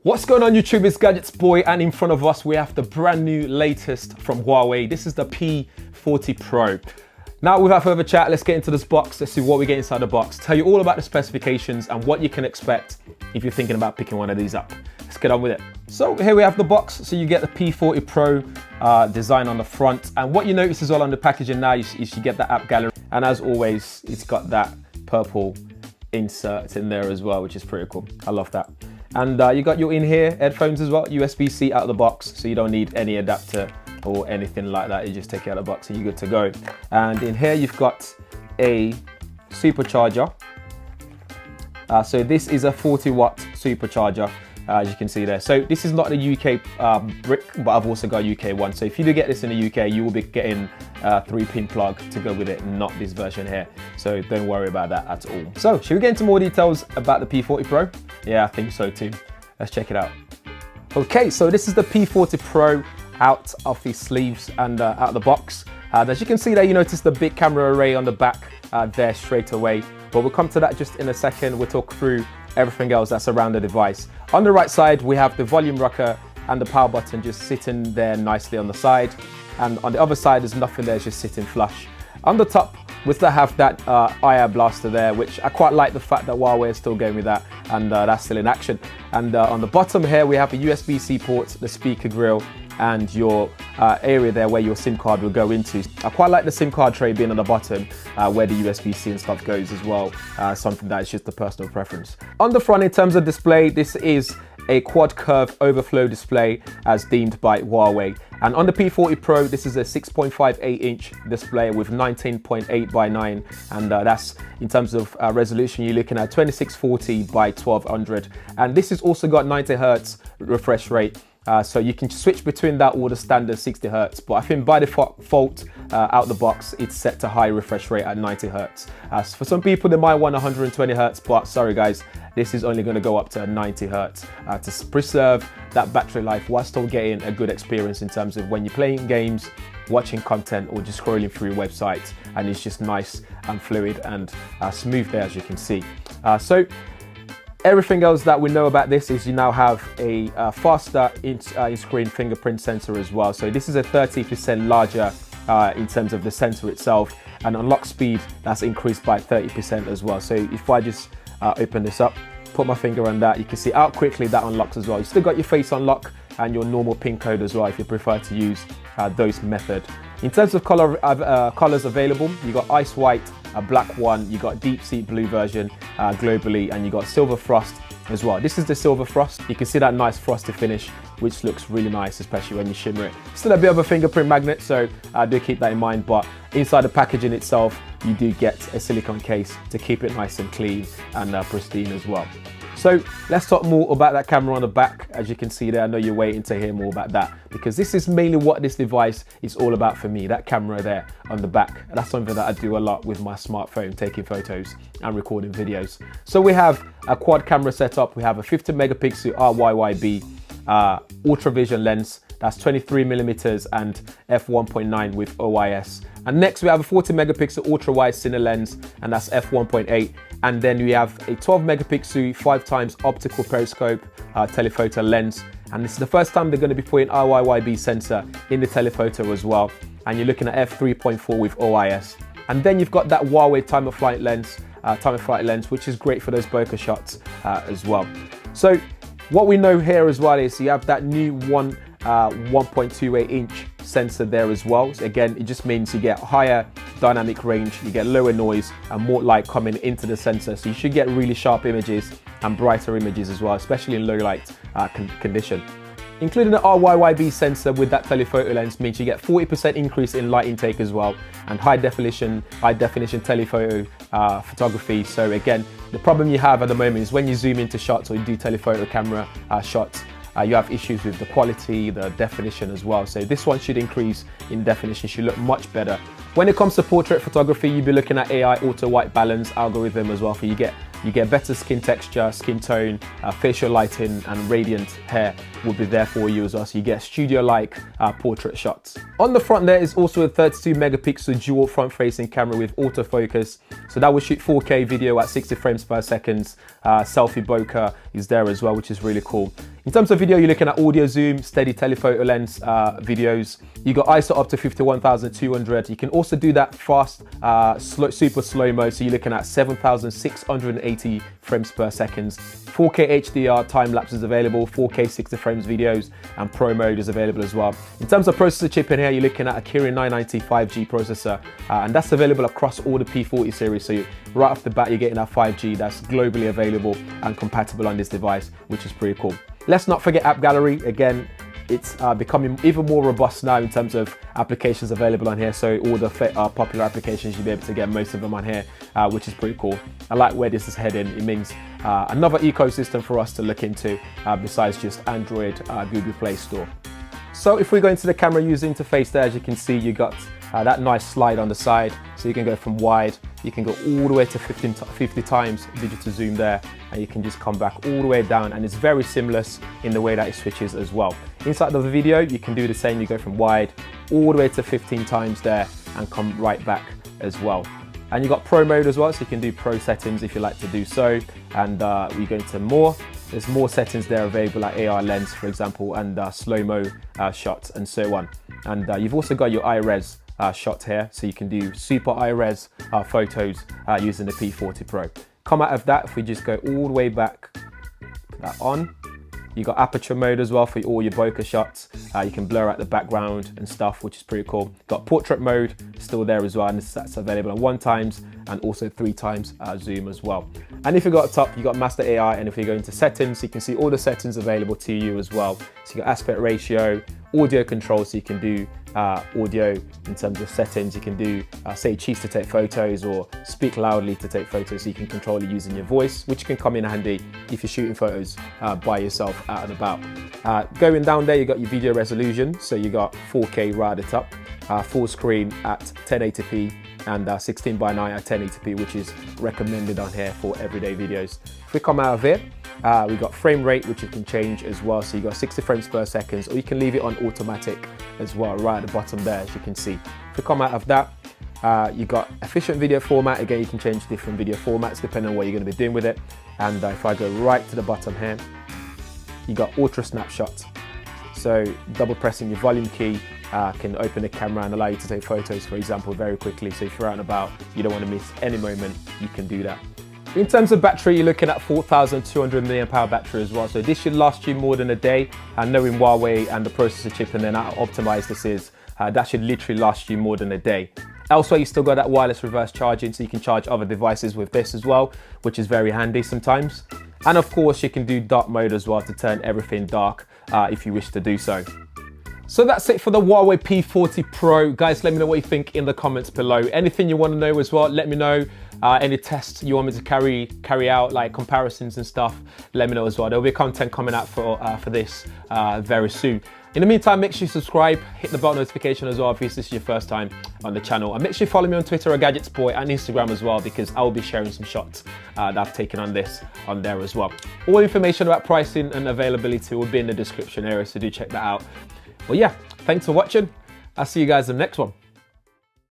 What's going on YouTube, it's Gadgets Boy, and in front of us we have the brand new latest from Huawei. This is the P40 Pro. Now without further chat, let's get into this box. Let's see what we get inside the box. Tell you all about the specifications and what you can expect if you're thinking about picking one of these up. Let's get on with it. So here we have the box. So you get the P40 Pro design on the front, and what you notice as well on the packaging now is you get the app gallery, and as always it's got that purple insert in there as well, which is pretty cool. I love that. And you got your in-ear headphones as well, USB-C out of the box, so you don't need any adapter or anything like that. You just take it out of the box and you're good to go. And in here you've got a supercharger. So this is a 40-watt supercharger, as you can see there. So this is not the UK brick, but I've also got a UK one. So if you do get this in the UK, you will be getting a 3-pin plug to go with it, not this version here. So don't worry about that at all. So should we get into more details about the P40 Pro? Yeah, I think so too. Let's check it out. Okay, so this is the P40 Pro out of the sleeves and out of the box. As you can see there, you notice the big camera array on the back there straight away. But we'll come to that just in a second. We'll talk through everything else that's around the device. On the right side, we have the volume rocker and the power button just sitting there nicely on the side. And on the other side, there's nothing there, it's just sitting flush. On the top, we still have that IR blaster there, which I quite like the fact that Huawei is still going with that, and that's still in action. And on the bottom here, we have a USB-C port, the speaker grill, and your area there where your SIM card will go into. I quite like the SIM card tray being on the bottom where the USB-C and stuff goes as well, something that is just a personal preference. On the front, in terms of display, this is a quad curve overflow display as deemed by Huawei. And on the P40 Pro, this is a 6.58-inch display with 19.8 by 9, and that's in terms of resolution, you're looking at 2640 by 1200, and this has also got 90 Hz refresh rate. So you can switch between that or the standard 60 Hz, but I think by default out the box it's set to high refresh rate at 90 Hz. For some people they might want 120 Hz, but sorry guys, this is only going to go up to 90 Hz to preserve that battery life while still getting a good experience in terms of when you're playing games, watching content, or just scrolling through your website, and it's just nice and fluid and smooth there, as you can see. So everything else that we know about this is you now have a faster in-screen fingerprint sensor as well. So this is a 30% larger in terms of the sensor itself, and unlock speed that's increased by 30% as well. So if I just open this up, put my finger on that, you can see how quickly that unlocks as well. You still got your face unlock and your normal PIN code as well if you prefer to use those method. In terms of colors available, you got ice white, a black one, you got deep sea blue version globally, and you got silver frost as well. This is the silver frost. You can see that nice frosty finish, which looks really nice, especially when you shimmer it. Still a bit of a fingerprint magnet, so do keep that in mind, but inside the packaging itself, you do get a silicone case to keep it nice and clean and pristine as well. So let's talk more about that camera on the back. As you can see there, I know you're waiting to hear more about that, because this is mainly what this device is all about for me, that camera there on the back. That's something that I do a lot with my smartphone, taking photos and recording videos. So we have a quad camera setup. We have a 50 megapixel RYYB ultra vision lens. That's 23mm and f1.9 with OIS. And next we have a 40 megapixel ultra wide cine lens, and that's f1.8. And then we have a 12 megapixel 5x optical periscope telephoto lens. And this is the first time they're going to be putting RYYB sensor in the telephoto as well. And you're looking at f3.4 with OIS. And then you've got that Huawei time of flight lens, which is great for those bokeh shots as well. So what we know here as well is you have that new 1.28-inch sensor there as well. So again, it just means you get higher dynamic range, you get lower noise and more light coming into the sensor. So you should get really sharp images and brighter images as well, especially in low light condition. Including the RYYB sensor with that telephoto lens means you get 40% increase in light intake as well, and high definition telephoto photography. So again, the problem you have at the moment is when you zoom into shots or you do telephoto camera shots, you have issues with the quality, the definition as well. So this one should increase in definition, should look much better. When it comes to portrait photography, you'll be looking at AI auto white balance algorithm as well, for you get better skin texture, skin tone, facial lighting, and radiant hair will be there for you as well. So you get studio-like portrait shots. On the front there is also a 32 megapixel dual front-facing camera with autofocus. So that will shoot 4K video at 60 frames per second. Selfie bokeh is there as well, which is really cool. In terms of video, you're looking at audio zoom, steady telephoto lens videos. You got ISO up to 51,200. You can also do that fast, super slow mode. So you're looking at 7,680 frames per second. 4K HDR time lapse is available, 4K 60 frames videos, and Pro mode is available as well. In terms of processor chip in here, you're looking at a Kirin 990 5G processor, and that's available across all the P40 series. So right off the bat, you're getting that 5G that's globally available and compatible on this device, which is pretty cool. Let's not forget App Gallery. Again, it's becoming even more robust now in terms of applications available on here. So all the popular applications, you'll be able to get most of them on here, which is pretty cool. I like where this is heading. It means another ecosystem for us to look into besides just Android, Google Play Store. So if we go into the camera user interface there, as you can see, you got that nice slide on the side. So you can go from wide, you can go all the way to 50 times digital zoom there, and you can just come back all the way down, and it's very seamless in the way that it switches as well. Inside of the video, you can do the same. You go from wide all the way to 15 times there and come right back as well. And you got Pro mode as well, so you can do Pro settings if you like to do so. And we go into more. There's more settings there available, like AR lens, for example, and slow-mo shots and so on. And you've also got your iRes shot here, so you can do super iRes photos using the P40 Pro. Come out of that, if we just go all the way back, put that on. You got aperture mode as well for all your bokeh shots. You can blur out the background and stuff, which is pretty cool. Got portrait mode still there as well, and that's available on 1x and also 3x zoom as well. And if you go up top, you got master AI, and if you go into settings, you can see all the settings available to you as well. So you got aspect ratio, audio control, so you can do audio in terms of settings. You can do say cheese to take photos or speak loudly to take photos, so you can control it using your voice, which can come in handy if you're shooting photos by yourself out and about. Going down there, you got your video resolution, so you got 4K right at the top, full screen at 1080p, and 16:9 at 1080p, which is recommended on here for everyday videos. If we come out of here, we got frame rate, which you can change as well. So you got 60 frames per second, or you can leave it on automatic as well, right at the bottom there, as you can see. If we come out of that, you got efficient video format. Again, you can change different video formats depending on what you're going to be doing with it. And if I go right to the bottom here, you got ultra snapshot. So double pressing your volume key can open the camera and allow you to take photos, for example, very quickly. So if you're out and about, you don't want to miss any moment, you can do that. In terms of battery, you're looking at 4,200 mAh battery as well. So this should last you more than a day. And knowing Huawei and the processor chip and then how optimized this is, that should literally last you more than a day. Elsewhere, you still got that wireless reverse charging, so you can charge other devices with this as well, which is very handy sometimes. And of course, you can do dark mode as well to turn everything dark if you wish to do so. So that's it for the Huawei P40 Pro. Guys, let me know what you think in the comments below. Anything you want to know as well, let me know. Any tests you want me to carry out, like comparisons and stuff, let me know as well. There'll be content coming out for this very soon. In the meantime, make sure you subscribe, hit the bell notification as well if this is your first time on the channel. And make sure you follow me on Twitter @GadgetsBoy and Instagram as well, because I will be sharing some shots that I've taken on this on there as well. All information about pricing and availability will be in the description area, so do check that out. But yeah, thanks for watching. I'll see you guys in the next one.